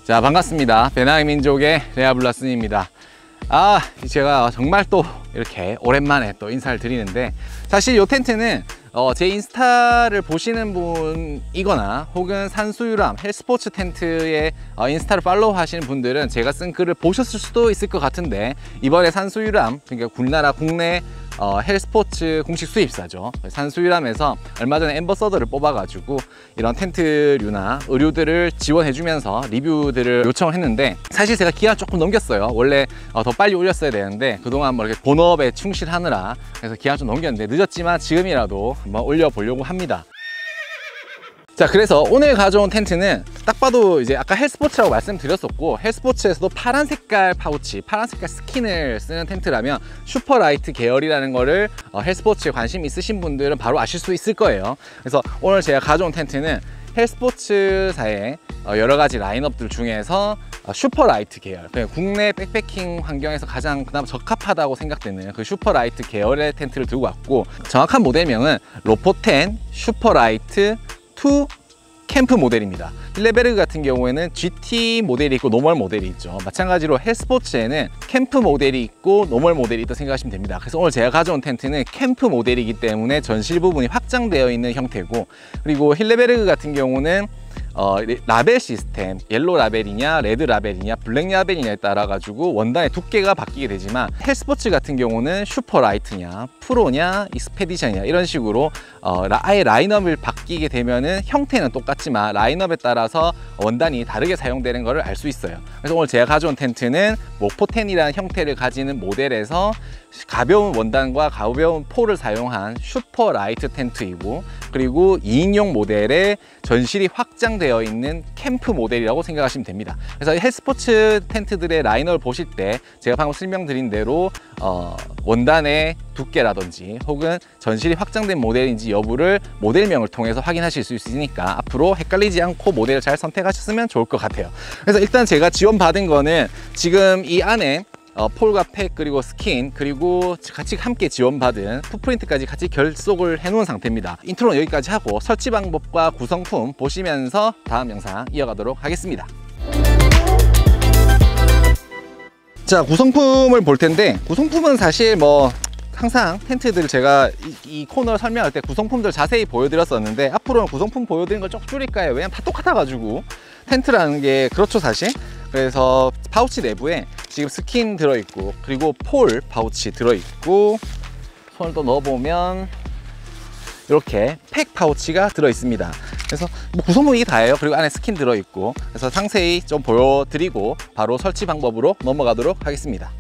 자, 반갑습니다. 배낭의 민족의 레아블라슨입니다. 제가 정말 또 이렇게 오랜만에 또 인사를 드리는데, 사실 이 텐트는 제 인스타를 보시는 분이거나 혹은 산수유람 헬스포츠 텐트의 인스타를 팔로우 하시는 분들은 제가 쓴 글을 보셨을 수도 있을 것 같은데, 이번에 산수유람, 그러니까 우리나라 국내 헬스포츠 공식 수입사죠, 산수유람에서 얼마 전에 앰버서더를 뽑아가지고 이런 텐트류나 의류들을 지원해주면서 리뷰들을 요청을 했는데, 사실 제가 기한 조금 넘겼어요. 원래 더 빨리 올렸어야 되는데 그동안 뭐 이렇게 본업에 충실하느라 그래서 기한 좀 넘겼는데, 늦었지만 지금이라도 한번 올려보려고 합니다. 자, 그래서 오늘 가져온 텐트는 딱 봐도 이제 아까 헬스포츠라고 말씀드렸었고, 헬스포츠에서도 파란 색깔 파우치, 파란 색깔 스킨을 쓰는 텐트라면 슈퍼라이트 계열이라는 거를 헬스포츠에 관심 있으신 분들은 바로 아실 수 있을 거예요. 그래서 오늘 제가 가져온 텐트는 헬스포츠사의 여러 가지 라인업들 중에서 슈퍼라이트 계열, 국내 백패킹 환경에서 가장 그나마 적합하다고 생각되는 그 슈퍼라이트 계열의 텐트를 들고 왔고, 정확한 모델명은 로포텐 슈퍼라이트 2 캠프 모델입니다. 힐레베르그 같은 경우에는 GT 모델이 있고 노멀 모델이 있죠. 마찬가지로 헬스포츠에는 캠프 모델이 있고 노멀 모델이 있다고 생각하시면 됩니다. 그래서 오늘 제가 가져온 텐트는 캠프 모델이기 때문에 전실 부분이 확장되어 있는 형태고, 그리고 힐레베르그 같은 경우는 라벨 시스템, 옐로 라벨이냐 레드 라벨이냐 블랙 라벨이냐에 따라 가지고 원단의 두께가 바뀌게 되지만, 헬스포츠 같은 경우는 슈퍼라이트냐 프로냐 익스페디션이냐 이런 식으로 아예 라인업을 바뀌게 되면은 형태는 똑같지만 라인업에 따라서 원단이 다르게 사용되는 것을 알 수 있어요. 그래서 오늘 제가 가져온 텐트는 모포텐이라는 형태를 가지는 모델에서 가벼운 원단과 가벼운 폴을 사용한 슈퍼라이트 텐트이고, 그리고 2인용 모델의 전실이 확장되어 있는 캠프 모델이라고 생각하시면 됩니다. 그래서 헬스포츠 텐트들의 라인업을 보실 때 제가 방금 설명드린 대로 원단의 두께라든지 혹은 전실이 확장된 모델인지 여부를 모델명을 통해서 확인하실 수 있으니까 앞으로 헷갈리지 않고 모델을 잘 선택하셨으면 좋을 것 같아요. 그래서 일단 제가 지원받은 거는 지금 이 안에 폴과 팩 그리고 스킨 그리고 같이 함께 지원받은 풋프린트까지 같이 결속을 해 놓은 상태입니다. 인트로는 여기까지 하고 설치 방법과 구성품 보시면서 다음 영상 이어가도록 하겠습니다. 자, 구성품을 볼 텐데, 구성품은 사실 뭐 항상 텐트들 제가 이 코너 설명할 때 구성품들 자세히 보여드렸었는데, 앞으로는 구성품 보여드리는 걸 좀 줄일까요? 왜냐면 다 똑같아가지고 텐트라는 게 그렇죠 사실. 그래서 파우치 내부에 지금 스킨 들어있고, 그리고 폴 파우치 들어있고, 손을 또 넣어보면 이렇게 팩 파우치가 들어있습니다. 그래서 뭐 구성품이 다예요. 그리고 안에 스킨 들어있고, 그래서 상세히 좀 보여드리고 바로 설치 방법으로 넘어가도록 하겠습니다.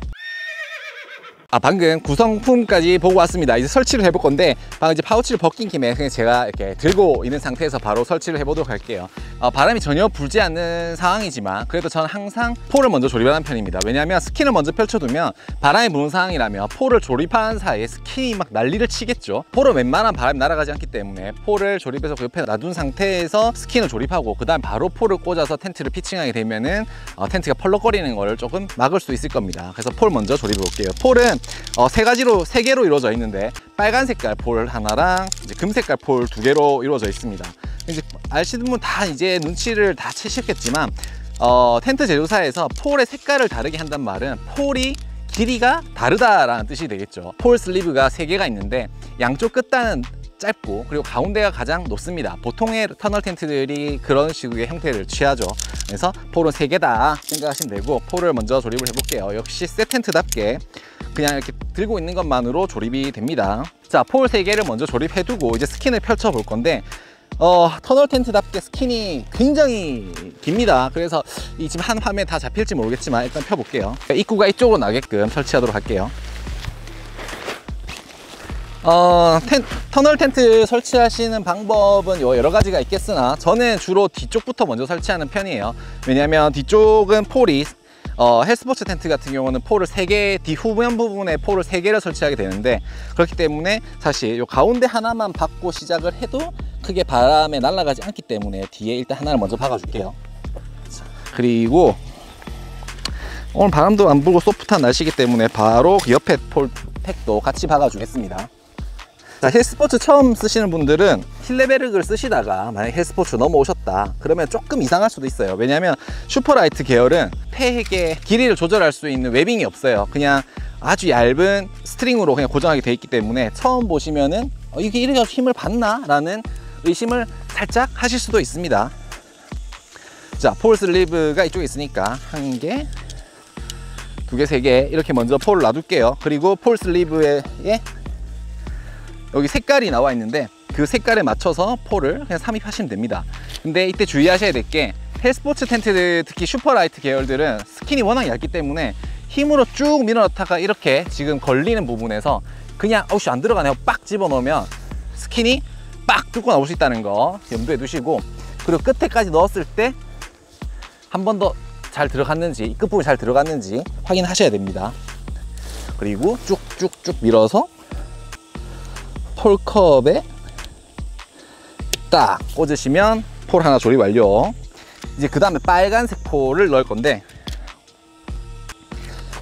방금 구성품까지 보고 왔습니다. 이제 설치를 해볼 건데, 방금 이제 파우치를 벗긴 김에 그냥 제가 이렇게 들고 있는 상태에서 바로 설치를 해보도록 할게요. 바람이 전혀 불지 않는 상황이지만 그래도 저는 항상 폴을 먼저 조립하는 편입니다. 왜냐하면 스킨을 먼저 펼쳐두면 바람이 부는 상황이라면 폴을 조립하는 사이에 스킨이 막 난리를 치겠죠. 폴은 웬만한 바람이 날아가지 않기 때문에 폴을 조립해서 그 옆에 놔둔 상태에서 스킨을 조립하고 그 다음 바로 폴을 꽂아서 텐트를 피칭하게 되면은 텐트가 펄럭거리는 걸 조금 막을 수 있을 겁니다. 그래서 폴 먼저 조립해 볼게요. 폴은 세 개로 이루어져 있는데, 빨간 색깔 폴 하나랑 이제 금색깔 폴 2개로 이루어져 있습니다. 이제 아시는 분 다 이제 눈치를 다 채셨겠지만, 텐트 제조사에서 폴의 색깔을 다르게 한단 말은 폴이 길이가 다르다라는 뜻이 되겠죠. 폴 슬리브가 3개가 있는데 양쪽 끝단은 짧고 그리고 가운데가 가장 높습니다. 보통의 터널 텐트들이 그런 식의 형태를 취하죠. 그래서 폴은 3개다 생각하시면 되고, 폴을 먼저 조립을 해볼게요. 역시 새 텐트답게 그냥 이렇게 들고 있는 것만으로 조립이 됩니다. 자, 폴 3개를 먼저 조립해두고 이제 스킨을 펼쳐 볼 건데, 터널 텐트답게 스킨이 굉장히 깁니다. 그래서 이 지금 한 화면에 다 잡힐지 모르겠지만 일단 펴볼게요. 입구가 이쪽으로 나게끔 설치하도록 할게요. 터널 텐트 설치하시는 방법은 여러 가지가 있겠으나 저는 주로 뒤쪽부터 먼저 설치하는 편이에요. 왜냐하면 뒤쪽은 폴이 헬스포츠 텐트 같은 경우는 폴을 3개, 뒤후면 부분에 폴을 3개를 설치하게 되는데, 그렇기 때문에 사실 이 가운데 하나만 박고 시작을 해도 크게 바람에 날아가지 않기 때문에 뒤에 일단 하나를 먼저 박아줄게요. 그리고 오늘 바람도 안 불고 소프트한 날씨이기 때문에 바로 옆에 폴 팩도 같이 박아주겠습니다. 자, 힐스포츠 처음 쓰시는 분들은 힐레베르그를 쓰시다가 만약에 힐스포츠 넘어오셨다 그러면 조금 이상할 수도 있어요. 왜냐하면 슈퍼라이트 계열은 팩의 길이를 조절할 수 있는 웨빙이 없어요. 그냥 아주 얇은 스트링으로 그냥 고정하게 돼 있기 때문에 처음 보시면은 이게 이렇게 힘을 받나? 라는 의심을 살짝 하실 수도 있습니다. 자, 폴 슬리브가 이쪽에 있으니까 한 개, 두 개, 세 개 이렇게 먼저 폴을 놔둘게요. 그리고 폴 슬리브에 여기 색깔이 나와 있는데 그 색깔에 맞춰서 폴을 그냥 삽입하시면 됩니다. 근데 이때 주의하셔야 될 게 헬스포츠 텐트들, 특히 슈퍼라이트 계열들은 스킨이 워낙 얇기 때문에 힘으로 쭉 밀어넣다가 이렇게 지금 걸리는 부분에서 그냥 어우씨 안 들어가네요 빡 집어넣으면 스킨이 빡 뚫고 나올 수 있다는 거 염두에 두시고, 그리고 끝에까지 넣었을 때 한 번 더 잘 들어갔는지, 이 끝부분이 잘 들어갔는지 확인하셔야 됩니다. 그리고 쭉쭉쭉 밀어서 폴컵에 딱 꽂으시면 폴 하나 조립 완료. 이제 그 다음에 빨간색 폴을 넣을 건데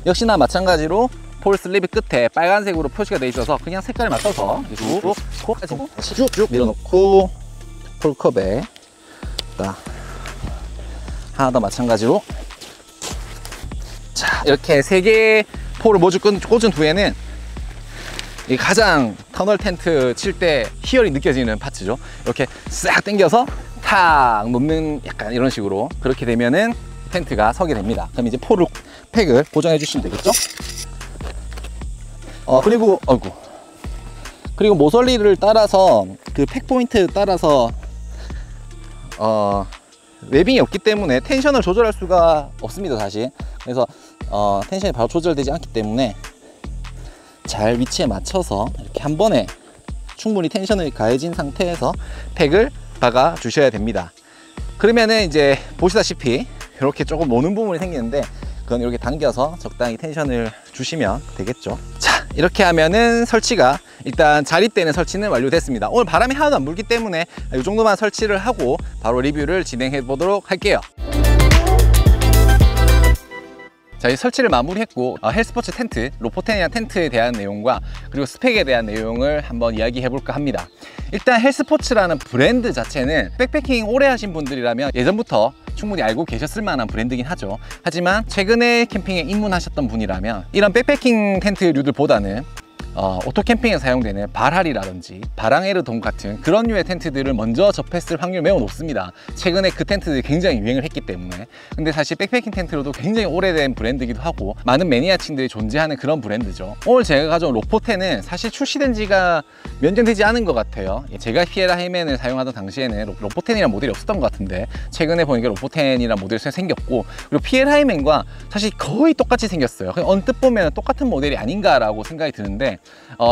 역시나 마찬가지로 폴 슬리브 끝에 빨간색으로 표시가 되어 있어서 그냥 색깔에 맞춰서 쭉쭉 밀어넣고 폴컵에 딱 하나 더 마찬가지로, 자 이렇게 3개의 폴을 모두 꽂은 뒤에는 이 가장 터널 텐트 칠 때 희열이 느껴지는 파츠죠. 이렇게 싹 당겨서 탁 놓는 약간 이런 식으로, 그렇게 되면은 텐트가 서게 됩니다. 그럼 이제 팩을 고정해 주시면 되겠죠. 그리고 모서리를 따라서 그 팩 포인트 따라서 웨빙이 없기 때문에 텐션을 조절할 수가 없습니다 사실. 그래서 텐션이 바로 조절되지 않기 때문에 잘 위치에 맞춰서 이렇게 한 번에 충분히 텐션을 가해진 상태에서 팩을 박아 주셔야 됩니다. 그러면은 이제 보시다시피 이렇게 조금 노는 부분이 생기는데 그건 이렇게 당겨서 적당히 텐션을 주시면 되겠죠. 자, 이렇게 하면은 설치가 일단 자립되는 설치는 완료됐습니다. 오늘 바람이 하나도 안 불기 때문에 이 정도만 설치를 하고 바로 리뷰를 진행해 보도록 할게요. 자, 이 설치를 마무리했고 헬스포츠 텐트, 로포텐이라는 텐트에 대한 내용과 그리고 스펙에 대한 내용을 한번 이야기해 볼까 합니다. 일단 헬스포츠라는 브랜드 자체는 백패킹 오래 하신 분들이라면 예전부터 충분히 알고 계셨을 만한 브랜드긴 하죠. 하지만 최근에 캠핑에 입문하셨던 분이라면 이런 백패킹 텐트류들보다는 오토 캠핑에 사용되는 바랄이라든지 바랑에르돔 같은 그런 류의 텐트들을 먼저 접했을 확률이 매우 높습니다. 최근에 그 텐트들이 굉장히 유행을 했기 때문에. 근데 사실 백패킹 텐트로도 굉장히 오래된 브랜드이기도 하고 많은 매니아층들이 존재하는 그런 브랜드죠. 오늘 제가 가져온 로포텐은 사실 출시된 지가 몇 년 되지 않은 것 같아요. 제가 피에라 하이맨을 사용하던 당시에는 로포텐이라는 모델이 없었던 것 같은데 최근에 보니까 로포텐이라는 모델이 생겼고, 그리고 피에라 하이맨과 사실 거의 똑같이 생겼어요. 언뜻 보면 똑같은 모델이 아닌가라고 생각이 드는데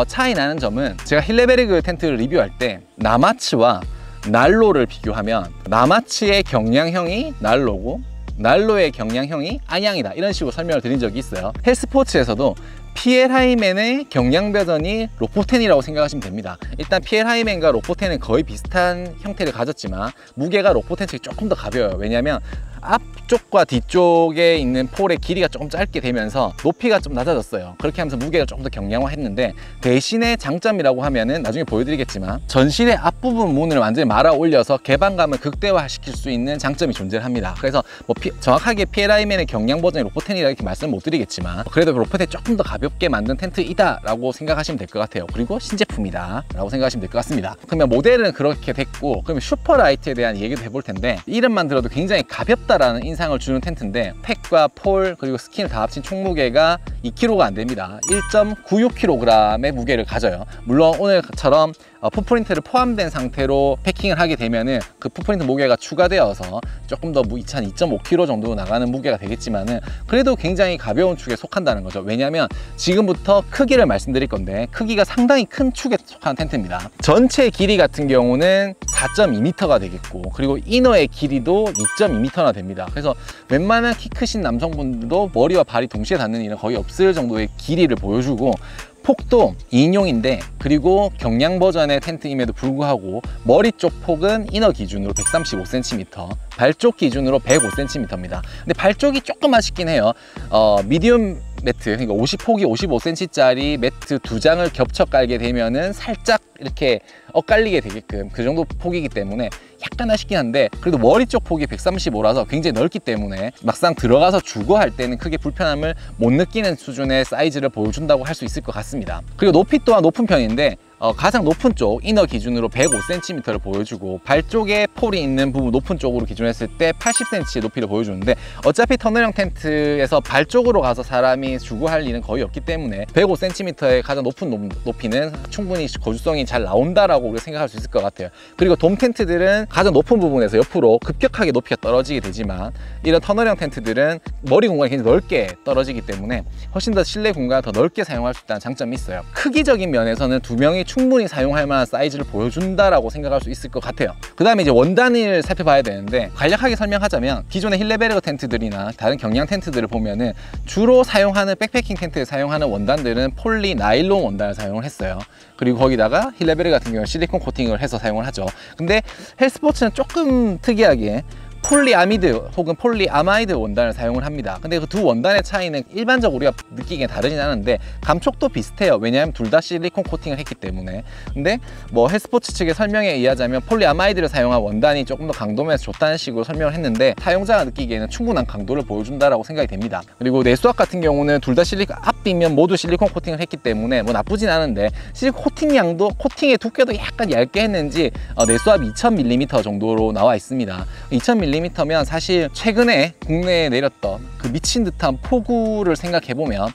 차이 나는 점은 제가 힐레베르그 텐트를 리뷰할 때 나마츠와 난로를 비교하면 나마츠의 경량형이 난로고 난로의 경량형이 아양이다, 이런 식으로 설명을 드린 적이 있어요. 헬스포츠에서도 피엘 하이맨의 경량 버전이 로포텐이라고 생각하시면 됩니다. 일단 피엘 하이맨과 로포텐은 거의 비슷한 형태를 가졌지만 무게가 로포텐 측이 조금 더 가벼워요. 왜냐하면 앞쪽과 뒤쪽에 있는 폴의 길이가 조금 짧게 되면서 높이가 좀 낮아졌어요. 그렇게 하면서 무게가 조금 더 경량화했는데, 대신에 장점이라고 하면은 나중에 보여드리겠지만 전실의 앞부분 문을 완전히 말아 올려서 개방감을 극대화시킬 수 있는 장점이 존재합니다. 그래서 뭐 정확하게 피에라이맨의 경량 버전이 로포텐이라 이렇게 말씀을 못 드리겠지만 그래도 로포텐이 조금 더 가볍게 만든 텐트이다 라고 생각하시면 될 것 같아요. 그리고 신제품이다 라고 생각하시면 될 것 같습니다. 그러면 모델은 그렇게 됐고, 그러면 슈퍼라이트에 대한 얘기도 해볼 텐데 이름만 들어도 굉장히 가볍다라는 인상을 주는 텐트인데 팩과 폴 그리고 스킨을 다 합친 총 무게가 2kg가 안 됩니다. 1.96kg의 무게를 가져요. 물론 오늘처럼 풋프린트를 포함된 상태로 패킹을 하게 되면은 그 풋프린트 무게가 추가되어서 조금 더 2.5kg 정도 나가는 무게가 되겠지만은 그래도 굉장히 가벼운 축에 속한다는 거죠. 왜냐하면 지금부터 크기를 말씀드릴 건데 크기가 상당히 큰 축에 속한 텐트입니다. 전체 길이 같은 경우는 4.2m가 되겠고, 그리고 이너의 길이도 2.2m나 됩니다. 그래서 웬만한 키 크신 남성분들도 머리와 발이 동시에 닿는 일은 거의 없을 정도의 길이를 보여주고, 폭도 2인용인데 그리고 경량 버전의 텐트임에도 불구하고 머리 쪽 폭은 이너 기준으로 135cm, 발 쪽 기준으로 105cm입니다. 근데 발 쪽이 조금 아쉽긴 해요. 미디움 매트, 그러니까 50폭이 55cm짜리 매트 2장을 겹쳐 깔게 되면은 살짝 이렇게 엇갈리게 되게끔 그 정도 폭이기 때문에 약간 아쉽긴 한데, 그래도 머리 쪽 폭이 135라서 굉장히 넓기 때문에 막상 들어가서 주거할 때는 크게 불편함을 못 느끼는 수준의 사이즈를 보여준다고 할 수 있을 것 같습니다. 그리고 높이 또한 높은 편인데 가장 높은 쪽 이너 기준으로 105cm를 보여주고, 발 쪽에 폴이 있는 부분 높은 쪽으로 기준했을 때 80cm의 높이를 보여주는데, 어차피 터널형 텐트에서 발 쪽으로 가서 사람이 주거할 일은 거의 없기 때문에 105cm의 가장 높은 높이는 충분히 거주성이 잘 나온다라고 우리가 생각할 수 있을 것 같아요. 그리고 돔 텐트들은 가장 높은 부분에서 옆으로 급격하게 높이가 떨어지게 되지만, 이런 터널형 텐트들은 머리 공간이 굉장히 넓게 떨어지기 때문에 훨씬 더 실내 공간을 더 넓게 사용할 수 있다는 장점이 있어요. 크기적인 면에서는 두 명이 충분히 사용할 만한 사이즈를 보여준다라고 생각할 수 있을 것 같아요. 그 다음에 이제 원단을 살펴봐야 되는데, 간략하게 설명하자면 기존의 힐레베르그 텐트들이나 다른 경량 텐트들을 보면은 주로 사용하는 백패킹 텐트에 사용하는 원단들은 폴리 나일론 원단을 사용을 했어요. 그리고 거기다가 힐레베르그 같은 경우는 실리콘 코팅을 해서 사용을 하죠. 근데 헬스포츠는 조금 특이하게 폴리아미드 혹은 폴리아마이드 원단을 사용을 합니다. 근데 그 두 원단의 차이는 일반적으로 우리가 느끼기엔 다르진 않은데 감촉도 비슷해요. 왜냐하면 둘 다 실리콘 코팅을 했기 때문에. 근데 뭐 헬스포츠 측의 설명에 의하자면 폴리아마이드를 사용한 원단이 조금 더 강도면에서 좋다는 식으로 설명을 했는데, 사용자가 느끼기에는 충분한 강도를 보여준다라고 생각이 됩니다. 그리고 내수압 같은 경우는 둘 다 실리콘, 앞뒷면 모두 실리콘 코팅을 했기 때문에 뭐 나쁘진 않은데, 실리콘 코팅 양도, 코팅의 두께도 약간 얇게 했는지 내수압 2000mm 정도로 나와 있습니다. 2000mm면 사실 최근에 국내에 내렸던 그 미친 듯한 폭우를 생각해보면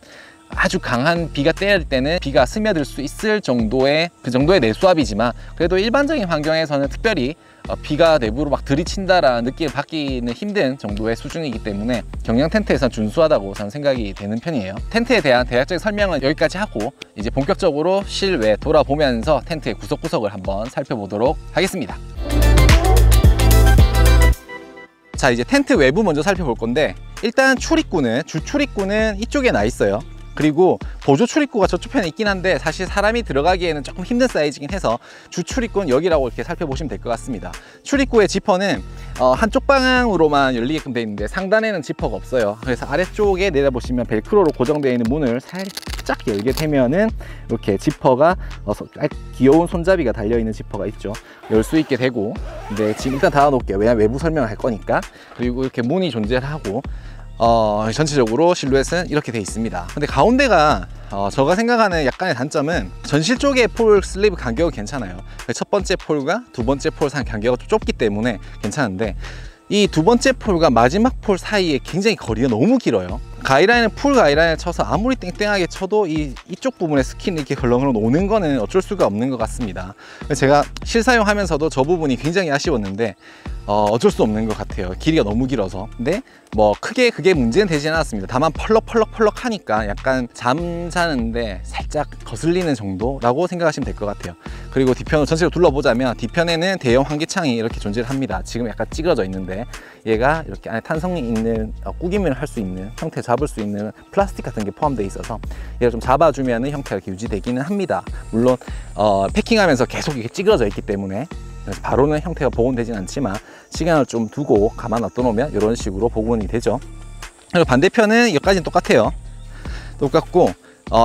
아주 강한 비가 때릴 때는 비가 스며들 수 있을 정도의 그 정도의 내수압이지만, 그래도 일반적인 환경에서는 특별히 비가 내부로 막 들이친다라는 느낌을 받기는 힘든 정도의 수준이기 때문에 경량 텐트에서는 준수하다고 저는 생각이 되는 편이에요. 텐트에 대한 대략적인 설명은 여기까지 하고, 이제 본격적으로 실외 돌아보면서 텐트의 구석구석을 한번 살펴보도록 하겠습니다. 자, 이제 텐트 외부 먼저 살펴볼 건데, 일단 출입구는, 주 출입구는 이쪽에 나 있어요. 그리고 보조 출입구가 저쪽 편에 있긴 한데 사실 사람이 들어가기에는 조금 힘든 사이즈긴 해서 주 출입구는 여기라고 이렇게 살펴보시면 될 것 같습니다. 출입구의 지퍼는 한쪽 방향으로만 열리게끔 되어 있는데 상단에는 지퍼가 없어요. 그래서 아래쪽에 내려보시면 벨크로로 고정되어 있는 문을 살짝 열게 되면은 이렇게 지퍼가 귀여운 손잡이가 달려있는 지퍼가 있죠. 열 수 있게 되고, 근데 지금 일단 닫아 놓을게요. 왜냐면 외부 설명을 할 거니까. 그리고 이렇게 문이 존재를 하고, 전체적으로 실루엣은 이렇게 돼 있습니다. 근데 가운데가 제가 생각하는 약간의 단점은 전실 쪽의 폴 슬리브 간격은 괜찮아요. 첫 번째 폴과 두 번째 폴 사이 간격이 좀 좁기 때문에 괜찮은데, 이 두 번째 폴과 마지막 폴 사이에 굉장히 거리가 너무 길어요. 가이라인은 풀 가이라인을 쳐서 아무리 땡땡하게 쳐도 이쪽 부분에 스킨이 이렇게 걸렁걸렁 오는 거는 어쩔 수가 없는 것 같습니다. 제가 실사용하면서도 저 부분이 굉장히 아쉬웠는데 어쩔 수 없는 것 같아요. 길이가 너무 길어서. 근데 뭐 크게 그게 문제는 되진 않았습니다. 다만 펄럭펄럭 하니까 약간 잠자는데 살짝 거슬리는 정도라고 생각하시면 될 것 같아요. 그리고 뒤편을 전체적으로 둘러보자면, 뒤편에는 대형 환기창이 이렇게 존재를 합니다. 지금 약간 찌그러져 있는데 얘가 이렇게 안에 탄성이 있는 꾸김을 할 수 있는 형태, 잡을 수 있는 플라스틱 같은 게 포함되어 있어서 얘가 좀 잡아주면 형태가 이렇게 유지되기는 합니다. 물론 패킹하면서 계속 이렇게 찌그러져 있기 때문에 그래서 바로는 형태가 복원되진 않지만 시간을 좀 두고 가만 놔둬 놓으면 이런 식으로 복원이 되죠. 그리고 반대편은 여기까지는 똑같아요. 똑같고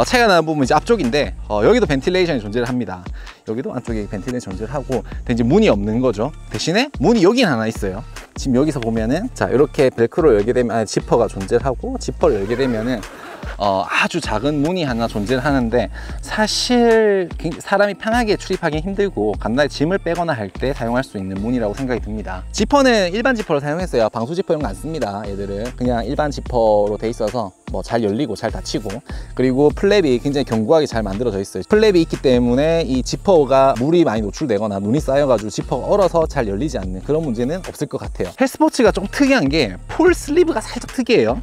차이가 나는 부분은 이제 앞쪽인데 여기도 벤틸레이션이 존재를 합니다. 여기도 안쪽에 벤틸레이션이 존재를 하고, 근데 이제 문이 없는 거죠. 대신에 문이 여긴 하나 있어요. 지금 여기서 보면은 자, 이렇게 벨크로 열게 되면 지퍼가 존재를 하고, 지퍼를 열게 되면은 아주 작은 문이 하나 존재를 하는데, 사실 사람이 편하게 출입하기 힘들고 간단히 짐을 빼거나 할 때 사용할 수 있는 문이라고 생각이 듭니다. 지퍼는 일반 지퍼를 사용했어요. 방수 지퍼 이런 거 안 씁니다. 얘들은 그냥 일반 지퍼로 돼 있어서 뭐 잘 열리고 잘 닫히고, 그리고 플랩이 굉장히 견고하게 잘 만들어져 있어요. 플랩이 있기 때문에 이 지퍼가 물이 많이 노출되거나 눈이 쌓여가지고 지퍼가 얼어서 잘 열리지 않는 그런 문제는 없을 것 같아요. 헬스포츠가 좀 특이한 게 폴 슬리브가 살짝 특이해요.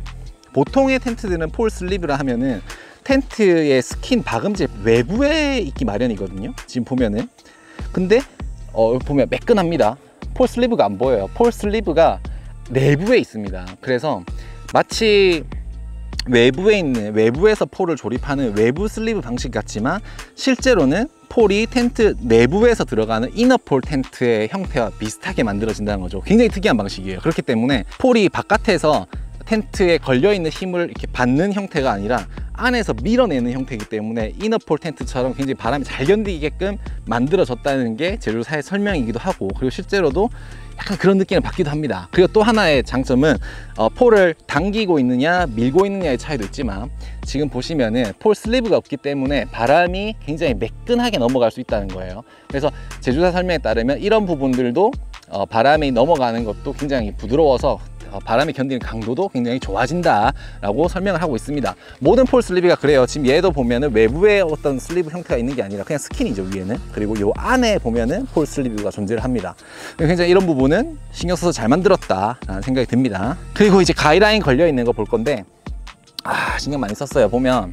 보통의 텐트들은 폴 슬리브라 하면은 텐트의 스킨 박음질 외부에 있기 마련이거든요. 지금 보면은. 근데 보면 매끈합니다. 폴 슬리브가 안 보여요. 폴 슬리브가 내부에 있습니다. 그래서 마치 외부에 있는, 외부에서 폴을 조립하는 외부 슬리브 방식 같지만 실제로는 폴이 텐트 내부에서 들어가는 이너폴 텐트의 형태와 비슷하게 만들어진다는 거죠. 굉장히 특이한 방식이에요. 그렇기 때문에 폴이 바깥에서 텐트에 걸려있는 힘을 이렇게 받는 형태가 아니라 안에서 밀어내는 형태이기 때문에 이너폴 텐트처럼 굉장히 바람이 잘 견디게끔 만들어졌다는 게 제조사의 설명이기도 하고, 그리고 실제로도 약간 그런 느낌을 받기도 합니다. 그리고 또 하나의 장점은 폴을 당기고 있느냐 밀고 있느냐의 차이도 있지만, 지금 보시면은 폴 슬리브가 없기 때문에 바람이 굉장히 매끈하게 넘어갈 수 있다는 거예요. 그래서 제조사 설명에 따르면 이런 부분들도 바람이 넘어가는 것도 굉장히 부드러워서 바람이 견디는 강도도 굉장히 좋아진다 라고 설명을 하고 있습니다. 모든 폴 슬리브가 그래요. 지금 얘도 보면은 외부에 어떤 슬리브 형태가 있는 게 아니라 그냥 스킨이죠, 위에는. 그리고 요 안에 보면은 폴 슬리브가 존재를 합니다. 굉장히 이런 부분은 신경 써서 잘 만들었다 라는 생각이 듭니다. 그리고 이제 가이라인 걸려 있는 거 볼 건데, 신경 많이 썼어요. 보면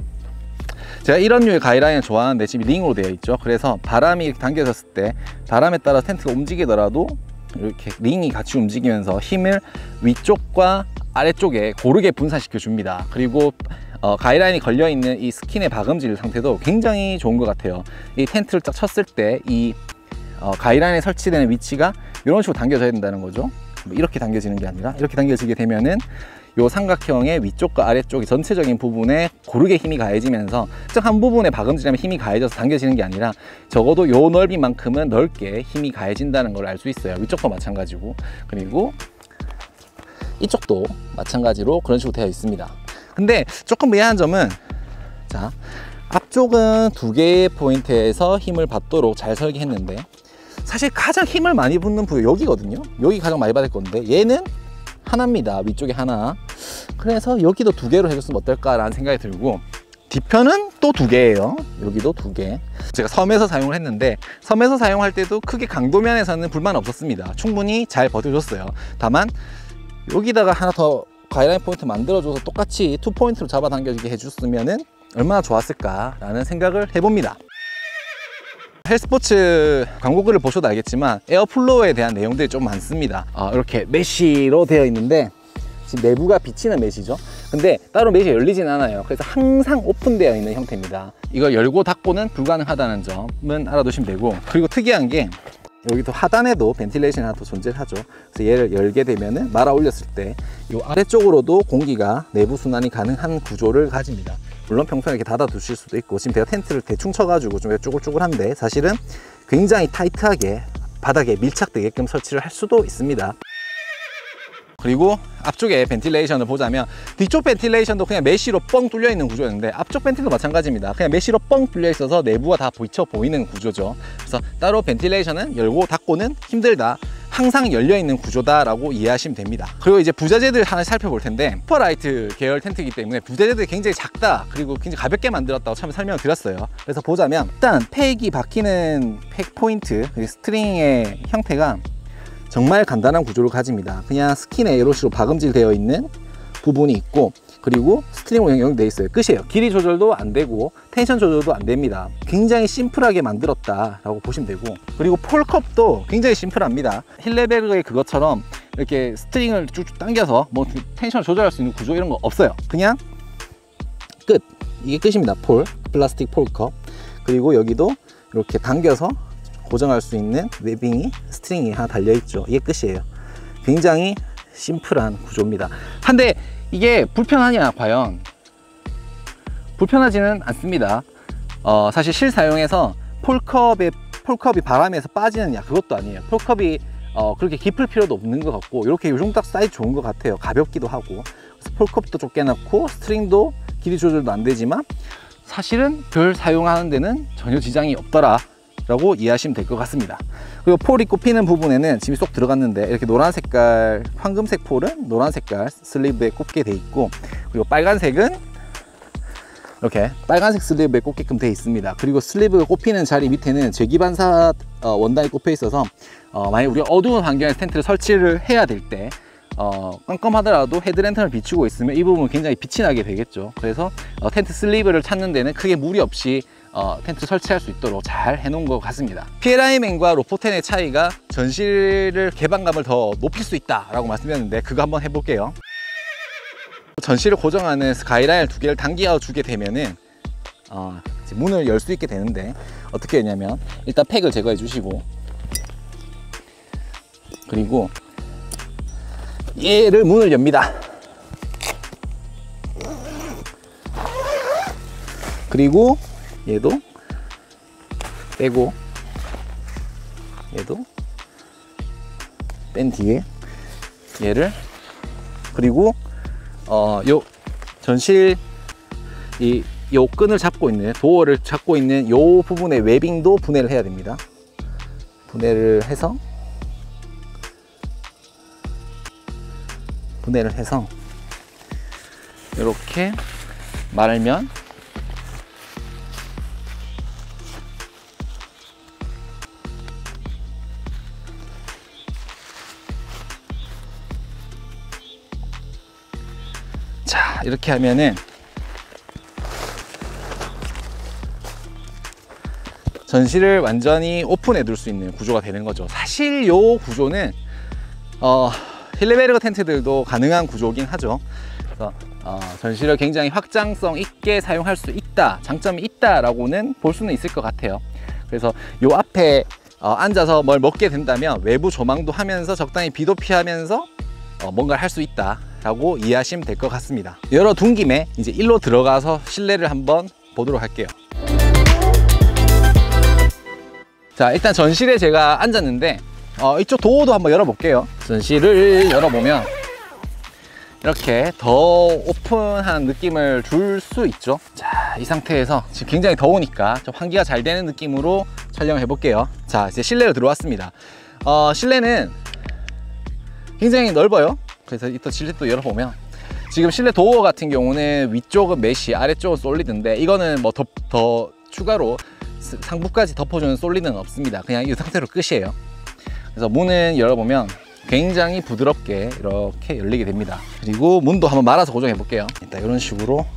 제가 이런 류의 가이라인을 좋아하는데 지금 링으로 되어 있죠. 그래서 바람이 당겨졌을 때 바람에 따라 텐트가 움직이더라도 이렇게 링이 같이 움직이면서 힘을 위쪽과 아래쪽에 고르게 분산시켜 줍니다. 그리고 가이라인이 걸려 있는 이 스킨의 박음질 상태도 굉장히 좋은 것 같아요. 이 텐트를 딱 쳤을 때 이 가이라인에 설치되는 위치가 이런 식으로 당겨져야 된다는 거죠. 이렇게 당겨지는 게 아니라 이렇게 당겨지게 되면은 요 삼각형의 위쪽과 아래쪽의 전체적인 부분에 고르게 힘이 가해지면서 특정한 부분에 박음질하면 힘이 가해져서 당겨지는 게 아니라 적어도 요 넓이만큼은 넓게 힘이 가해진다는 걸 알 수 있어요. 위쪽도 마찬가지고, 그리고 이쪽도 마찬가지로 그런 식으로 되어 있습니다. 근데 조금 미안한 점은, 자, 앞쪽은 두 개의 포인트에서 힘을 받도록 잘 설계했는데 사실 가장 힘을 많이 붙는 부위 여기거든요. 여기 가장 많이 받을 건데 얘는 하나입니다. 위쪽에 하나. 그래서 여기도 두 개로 해줬으면 어떨까라는 생각이 들고, 뒤편은 또 두 개예요. 여기도 두 개. 제가 섬에서 사용을 했는데 섬에서 사용할 때도 크게 강도면에서는 불만 없었습니다. 충분히 잘 버텨줬어요. 다만 여기다가 하나 더 가이라인 포인트 만들어줘서 똑같이 투 포인트로 잡아당겨지게 해줬으면 얼마나 좋았을까라는 생각을 해봅니다. 헬스포츠 광고글을 보셔도 알겠지만 에어플로우에 대한 내용들이 좀 많습니다. 이렇게 메쉬로 되어 있는데 지금 내부가 비치는 메쉬죠. 근데 따로 메쉬가 열리진 않아요. 그래서 항상 오픈되어 있는 형태입니다. 이걸 열고 닫고는 불가능하다는 점은 알아두시면 되고, 그리고 특이한 게 여기도 하단에도 벤틸레이션이 하나 더 존재를 하죠. 그래서 얘를 열게 되면은 말아 올렸을 때 이 아래쪽으로도 공기가 내부 순환이 가능한 구조를 가집니다. 물론 평소에 이렇게 닫아 두실 수도 있고, 지금 제가 텐트를 대충 쳐가지고 좀 쪼글쪼글한데 사실은 굉장히 타이트하게 바닥에 밀착되게끔 설치를 할 수도 있습니다. 그리고 앞쪽에 벤틸레이션을 보자면 뒤쪽 벤틸레이션도 그냥 메쉬로 뻥 뚫려 있는 구조였는데 앞쪽 벤틸도 마찬가지입니다. 그냥 메쉬로 뻥 뚫려 있어서 내부가 다 비쳐 보이는 구조죠. 그래서 따로 벤틸레이션은 열고 닫고는 힘들다, 항상 열려 있는 구조다라고 이해하시면 됩니다. 그리고 이제 부자재들 하나 살펴볼 텐데, 슈퍼라이트 계열 텐트이기 때문에 부자재들이 굉장히 작다, 그리고 굉장히 가볍게 만들었다고 처음에 설명을 드렸어요. 그래서 보자면 일단 팩이 박히는 팩 포인트, 스트링의 형태가 정말 간단한 구조를 가집니다. 그냥 스킨에 이런 식으로 박음질 되어 있는 부분이 있고, 그리고 스트링으로 연결되어 있어요. 끝이에요. 길이 조절도 안 되고 텐션 조절도 안 됩니다. 굉장히 심플하게 만들었다라고 보시면 되고, 그리고 폴컵도 굉장히 심플합니다. 힐레베르의 그것처럼 이렇게 스트링을 쭉쭉 당겨서 뭐 텐션을 조절할 수 있는 구조 이런 거 없어요. 그냥 끝. 이게 끝입니다. 플라스틱 폴컵. 그리고 여기도 이렇게 당겨서 고정할 수 있는 웨빙이, 스트링이 하나 달려있죠. 이게 끝이에요. 굉장히 심플한 구조입니다. 한데 이게 불편하냐 과연? 불편하지는 않습니다. 사실 실사용에서 폴컵이 바람에서 빠지느냐, 그것도 아니에요. 폴컵이 그렇게 깊을 필요도 없는 것 같고, 이렇게 요 정도 딱 사이즈 좋은 것 같아요. 가볍기도 하고. 그래서 폴컵도 좁게 넣고 스트링도 길이 조절도 안 되지만 사실은 별 사용하는 데는 전혀 지장이 없더라 라고 이해하시면 될 것 같습니다. 그리고 폴이 꼽히는 부분에는 짐이 쏙 들어갔는데 이렇게 노란 색깔, 황금색 폴은 노란 색깔 슬리브에 꼽게 돼 있고, 그리고 빨간색은 이렇게 빨간색 슬리브에 꼽게끔 되어 있습니다. 그리고 슬리브가 꼽히는 자리 밑에는 제기반사 원단이 꼽혀 있어서 만약 우리가 어두운 환경에서 텐트를 설치를 해야 될 때 깜깜하더라도 헤드랜턴을 비추고 있으면 이 부분은 굉장히 빛이 나게 되겠죠. 그래서 텐트 슬리브를 찾는 데는 크게 무리 없이 텐트 설치할 수 있도록 잘 해놓은 것 같습니다. PLI맨과 로포텐의 차이가 전실을 개방감을 더 높일 수 있다 라고 말씀드렸는데, 그거 한번 해볼게요. 전실을 고정하는 가이라인을 두 개를 당겨 주게 되면은 문을 열 수 있게 되는데, 어떻게 했냐면 일단 팩을 제거해 주시고, 그리고 얘를 문을 엽니다. 그리고 얘도 빼고, 얘도 뺀 뒤에 얘를, 그리고 요 전실 요 끈을 잡고 있는, 도어를 잡고 있는 요 부분의 웨빙도 분해를 해야 됩니다. 분해를 해서 이렇게 말면 자, 이렇게 하면은 전실을 완전히 오픈해 둘 수 있는 구조가 되는 거죠. 사실 요 구조는 힐레베르그 텐트들도 가능한 구조긴 하죠. 그래서 전실을 굉장히 확장성 있게 사용할 수 있다, 장점이 있다라고는 볼 수는 있을 것 같아요. 그래서 요 앞에 앉아서 뭘 먹게 된다면 외부 조망도 하면서 적당히 비도 피하면서 뭔가를 할 수 있다 라고 이해하시면 될 것 같습니다. 열어둔 김에 이제 일로 들어가서 실내를 한번 보도록 할게요. 자, 일단 전실에 제가 앉았는데 이쪽 도어도 한번 열어볼게요. 전실을 열어보면 이렇게 더 오픈한 느낌을 줄 수 있죠. 자, 이 상태에서 지금 굉장히 더우니까 좀 환기가 잘 되는 느낌으로 촬영을 해볼게요. 자, 이제 실내로 들어왔습니다. 실내는 굉장히 넓어요. 그래서 이따 실내 또 열어보면 지금 실내 도어 같은 경우는 위쪽은 메쉬, 아래쪽은 솔리드인데 이거는 뭐 더 추가로 상부까지 덮어주는 솔리드는 없습니다. 그냥 이 상태로 끝이에요. 그래서 문은 열어보면 굉장히 부드럽게 이렇게 열리게 됩니다. 그리고 문도 한번 말아서 고정해 볼게요. 일단 이런 식으로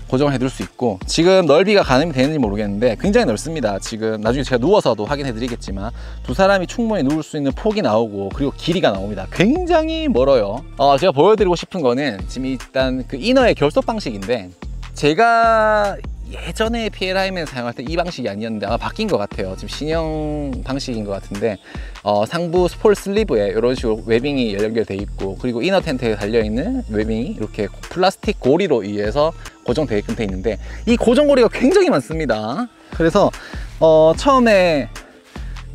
고정해 둘 수 있고, 지금 넓이가 가늠이 되는지 모르겠는데 굉장히 넓습니다. 지금 나중에 제가 누워서도 확인해 드리겠지만 두 사람이 충분히 누울 수 있는 폭이 나오고, 그리고 길이가 나옵니다. 굉장히 멀어요. 제가 보여드리고 싶은 거는 지금 일단 그 이너의 결속 방식인데, 제가 예전에 PLIM을 사용할 때 이 방식이 아니었는데 아마 바뀐 것 같아요. 지금 신형 방식인 것 같은데 상부 스폴 슬리브에 이런 식으로 웨빙이 연결되어 있고, 그리고 이너 텐트에 달려있는 웨빙이 이렇게 플라스틱 고리로 의해서 고정되게끔 되어 있는데, 이 고정고리가 굉장히 많습니다. 그래서 처음에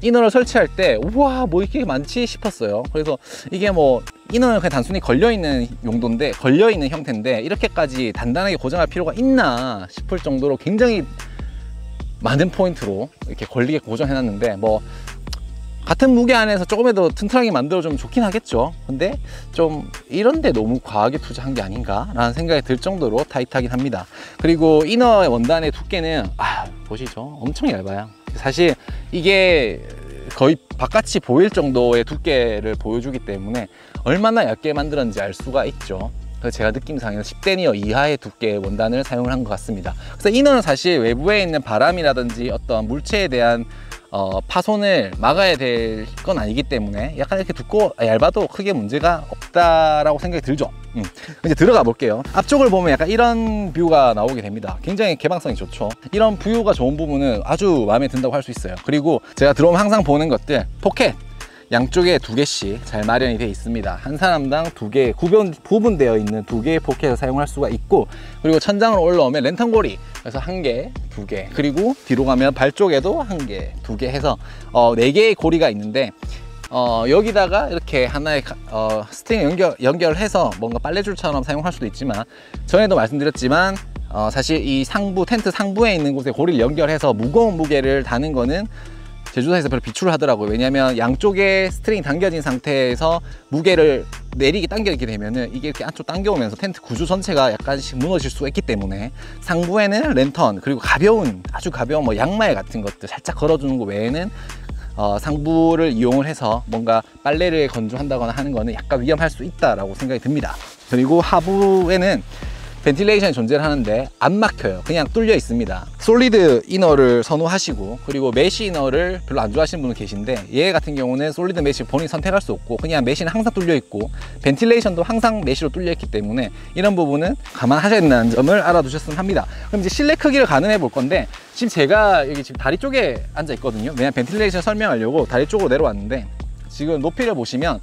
이너를 설치할 때 우와 뭐 이렇게 많지 싶었어요. 그래서 이게 뭐 이너는 그냥 단순히 걸려있는 용도인데, 걸려있는 형태인데 이렇게까지 단단하게 고정할 필요가 있나 싶을 정도로 굉장히 많은 포인트로 이렇게 걸리게 고정해 놨는데, 뭐 같은 무게 안에서 조금이라도 튼튼하게 만들어주면 좋긴 하겠죠. 근데 좀 이런데 너무 과하게 투자한 게 아닌가 라는 생각이 들 정도로 타이트하긴 합니다. 그리고 이너 원단의 두께는 보시죠, 엄청 얇아요. 사실 이게 거의 바깥이 보일 정도의 두께를 보여주기 때문에 얼마나 얇게 만들었는지 알 수가 있죠. 그래서 제가 느낌상에는 10데니어 이하의 두께의 원단을 사용을 한 것 같습니다. 그래서 이너는 사실 외부에 있는 바람이라든지 어떤 물체에 대한 파손을 막아야 될 건 아니기 때문에 약간 이렇게 두꺼워 얇아도 크게 문제가 없다라고 생각이 들죠. 이제 들어가 볼게요. 앞쪽을 보면 약간 이런 뷰가 나오게 됩니다. 굉장히 개방성이 좋죠. 이런 뷰가 좋은 부분은 아주 마음에 든다고 할 수 있어요. 그리고 제가 들어오면 항상 보는 것들, 포켓 양쪽에 2개씩 잘 마련이 되어 있습니다. 한 사람당 2개 구분되어 있는 2개의 포켓을 사용할 수가 있고, 그리고 천장으로 올라오면 랜턴 고리, 그래서 1개, 2개, 그리고 뒤로 가면 발 쪽에도 1개, 2개 해서 4개의 고리가 있는데, 여기다가 이렇게 하나의 스트링 연결해서 뭔가 빨래줄처럼 사용할 수도 있지만, 전에도 말씀드렸지만 사실 이 상부, 텐트 상부에 있는 곳에 고리를 연결해서 무거운 무게를 다는 거는 제조사에서 별로 비추를 하더라고요. 왜냐하면 양쪽에 스트링이 당겨진 상태에서 무게를 내리게 당기게 되면은 이게 이렇게 안쪽 당겨오면서 텐트 구조 전체가 약간씩 무너질 수가 있기 때문에 상부에는 랜턴, 그리고 가벼운, 아주 가벼운 뭐 양말 같은 것들 살짝 걸어주는 거 외에는 상부를 이용을 해서 뭔가 빨래를 건조한다거나 하는 거는 약간 위험할 수 있다라고 생각이 듭니다. 그리고 하부에는 벤틸레이션이 존재를 하는데 안 막혀요. 그냥 뚫려 있습니다. 솔리드 이너를 선호하시고, 그리고 메쉬 이너를 별로 안 좋아하시는 분은 계신데, 얘 같은 경우는 솔리드 메쉬 본인이 선택할 수 없고 그냥 메쉬는 항상 뚫려 있고 벤틸레이션도 항상 메쉬로 뚫려 있기 때문에 이런 부분은 감안하셔야 된다는 점을 알아두셨으면 합니다. 그럼 이제 실내 크기를 가늠해 볼 건데, 지금 제가 여기 지금 다리 쪽에 앉아 있거든요. 왜냐면 벤틸레이션 설명하려고 다리 쪽으로 내려왔는데, 지금 높이를 보시면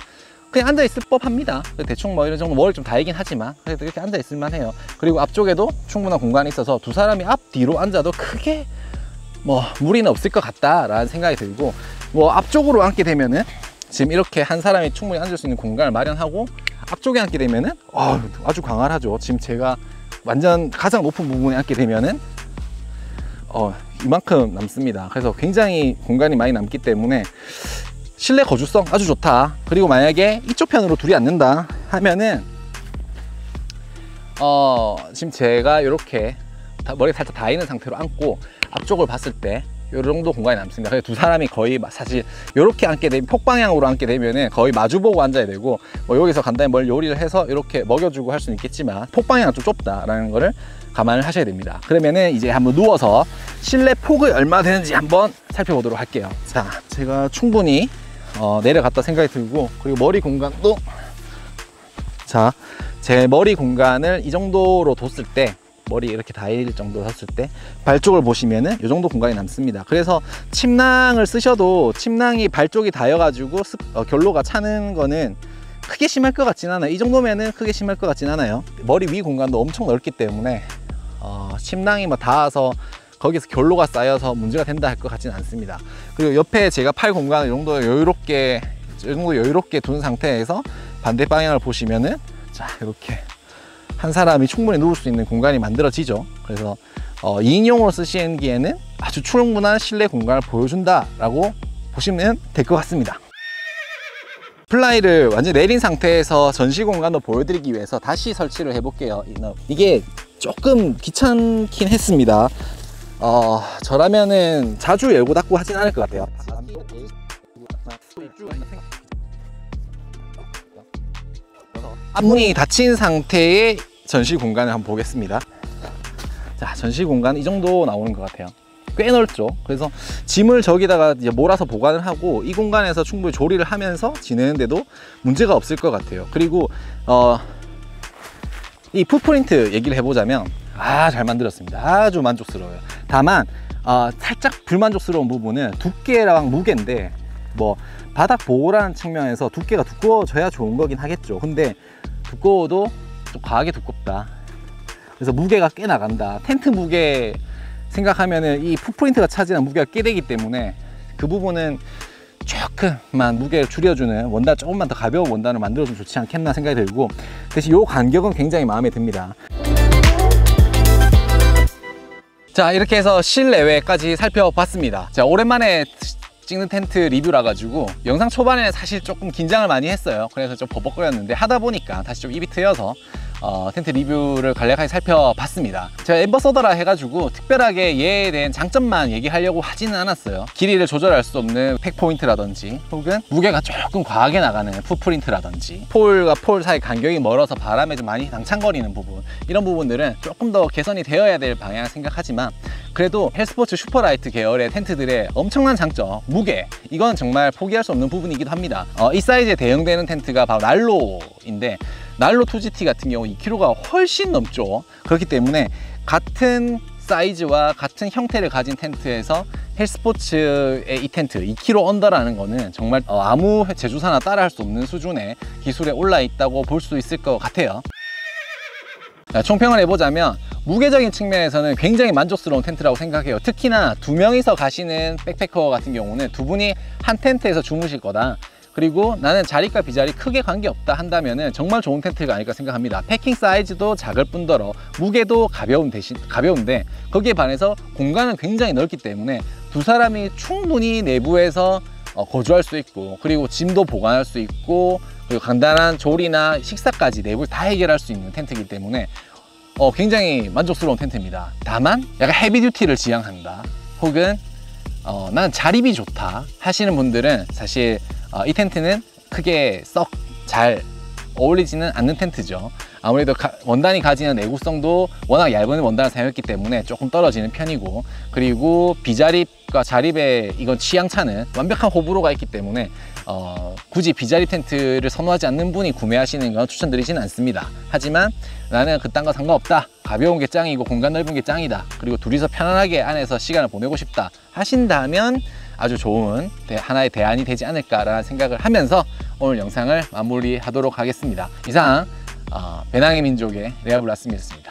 그냥 앉아있을 법합니다. 대충 뭐 이런 정도 머리 좀 다이긴 하지만 그래도 이렇게 앉아있을 만해요. 그리고 앞쪽에도 충분한 공간이 있어서 두 사람이 앞 뒤로 앉아도 크게 뭐 무리는 없을 것 같다라는 생각이 들고, 뭐 앞쪽으로 앉게 되면은 지금 이렇게 한 사람이 충분히 앉을 수 있는 공간을 마련하고, 앞쪽에 앉게 되면은 아주 광활하죠. 지금 제가 완전 가장 높은 부분에 앉게 되면은 이만큼 남습니다. 그래서 굉장히 공간이 많이 남기 때문에 실내 거주성 아주 좋다. 그리고 만약에 이쪽 편으로 둘이 앉는다 하면은 지금 제가 이렇게 머리 살짝 닿이는 상태로 앉고 앞쪽을 봤을 때 이 정도 공간이 남습니다. 그래서 두 사람이 거의 사실 이렇게 앉게 되면, 폭방향으로 앉게 되면은 거의 마주보고 앉아야 되고, 뭐 여기서 간단히 뭘 요리를 해서 이렇게 먹여주고 할 수는 있겠지만 폭방향은 좀 좁다라는 거를 감안을 하셔야 됩니다. 그러면은 이제 한번 누워서 실내 폭이 얼마 되는지 한번 살펴보도록 할게요. 자, 제가 충분히 내려갔다 생각이 들고, 그리고 머리 공간도, 자, 제 머리 공간을 이 정도로 뒀을 때, 머리 이렇게 닿을 정도 섰을 때 발 쪽을 보시면은 이 정도 공간이 남습니다. 그래서 침낭을 쓰셔도 침낭이 발 쪽이 닿여 가지고 결로가 차는 거는 크게 심할 것 같진 않아요. 이 정도면은 크게 심할 것 같진 않아요. 머리 위 공간도 엄청 넓기 때문에 침낭이 뭐 닿아서 거기서 결로가 쌓여서 문제가 된다 할 것 같지는 않습니다. 그리고 옆에 제가 팔 공간을 이 정도 여유롭게 둔 상태에서 반대 방향을 보시면은, 자, 이렇게 한 사람이 충분히 누울 수 있는 공간이 만들어지죠. 그래서 2인용으로 쓰시기에는 아주 충분한 실내 공간을 보여준다라고 보시면 될 것 같습니다. 플라이를 완전 내린 상태에서 전시 공간도 보여드리기 위해서 다시 설치를 해볼게요. 이게 조금 귀찮긴 했습니다. 저라면은 자주 열고 닫고 하진 않을 것 같아요. 앞문이 닫힌 상태의 전시 공간을 한번 보겠습니다. 자, 전시 공간 이 정도 나오는 것 같아요. 꽤 넓죠. 그래서 짐을 저기다가 이제 몰아서 보관을 하고 이 공간에서 충분히 조리를 하면서 지내는데도 문제가 없을 것 같아요. 그리고 이 풋프린트 얘기를 해보자면 잘 만들었습니다. 아주 만족스러워요. 다만 살짝 불만족스러운 부분은 두께랑 무게인데, 뭐 바닥 보호라는 측면에서 두께가 두꺼워져야 좋은 거긴 하겠죠. 근데 두꺼워도 좀 과하게 두껍다. 그래서 무게가 꽤 나간다. 텐트 무게 생각하면은 이 풋프린트가 차지하는 무게가 꽤 되기 때문에 그 부분은 조금만 무게를 줄여주는 원단, 조금만 더 가벼운 원단을 만들어주면 좋지 않겠나 생각이 들고, 대신 이 간격은 굉장히 마음에 듭니다. 자, 이렇게 해서 실내외까지 살펴봤습니다. 자, 오랜만에 찍는 텐트 리뷰라 가지고 영상 초반에 사실 조금 긴장을 많이 했어요. 그래서 좀 버벅거렸는데 하다 보니까 다시 좀 입이 트여서 텐트 리뷰를 간략하게 살펴봤습니다. 제가 엠버서더라 해가지고 특별하게 얘에 대한 장점만 얘기하려고 하지는 않았어요. 길이를 조절할 수 없는 팩 포인트라든지, 혹은 무게가 조금 과하게 나가는 풋프린트라든지, 폴과 폴 사이 간격이 멀어서 바람에 좀 많이 낭창거리는 부분, 이런 부분들은 조금 더 개선이 되어야 될 방향을 생각하지만, 그래도 헬스포츠 슈퍼라이트 계열의 텐트들의 엄청난 장점, 무게, 이건 정말 포기할 수 없는 부분이기도 합니다. 이 사이즈에 대응되는 텐트가 바로 난로인데, 난로 2GT 같은 경우 2kg가 훨씬 넘죠. 그렇기 때문에 같은 사이즈와 같은 형태를 가진 텐트에서 헬스포츠의 이 텐트 2kg 언더라는 거는 정말 아무 제조사나 따라할 수 없는 수준의 기술에 올라 있다고 볼 수 있을 것 같아요. 총평을 해보자면 무게적인 측면에서는 굉장히 만족스러운 텐트라고 생각해요. 특히나 두 명이서 가시는 백패커 같은 경우는 두 분이 한 텐트에서 주무실 거다, 그리고 나는 자리과 비자리 크게 관계없다 한다면은 정말 좋은 텐트가 아닐까 생각합니다. 패킹 사이즈도 작을 뿐더러 무게도 가벼운데 거기에 반해서 공간은 굉장히 넓기 때문에 두 사람이 충분히 내부에서 거주할 수 있고, 그리고 짐도 보관할 수 있고, 그리고 간단한 조리나 식사까지 내부를 다 해결할 수 있는 텐트이기 때문에 굉장히 만족스러운 텐트입니다. 다만 약간 헤비듀티를 지향한다, 혹은 난 자립이 좋다 하시는 분들은 사실 이 텐트는 크게 썩 잘 어울리지는 않는 텐트죠. 아무래도 원단이 가지는 내구성도 워낙 얇은 원단을 사용했기 때문에 조금 떨어지는 편이고, 그리고 비자립과 자립의 이건 취향차는 완벽한 호불호가 있기 때문에 굳이 비자립 텐트를 선호하지 않는 분이 구매하시는 건 추천드리지는 않습니다. 하지만 나는 그딴 거 상관없다, 가벼운 게 짱이고 공간 넓은 게 짱이다, 그리고 둘이서 편안하게 안에서 시간을 보내고 싶다 하신다면 아주 좋은 하나의 대안이 되지 않을까라는 생각을 하면서 오늘 영상을 마무리하도록 하겠습니다. 이상 배낭의 민족의 레아블라스미였습니다.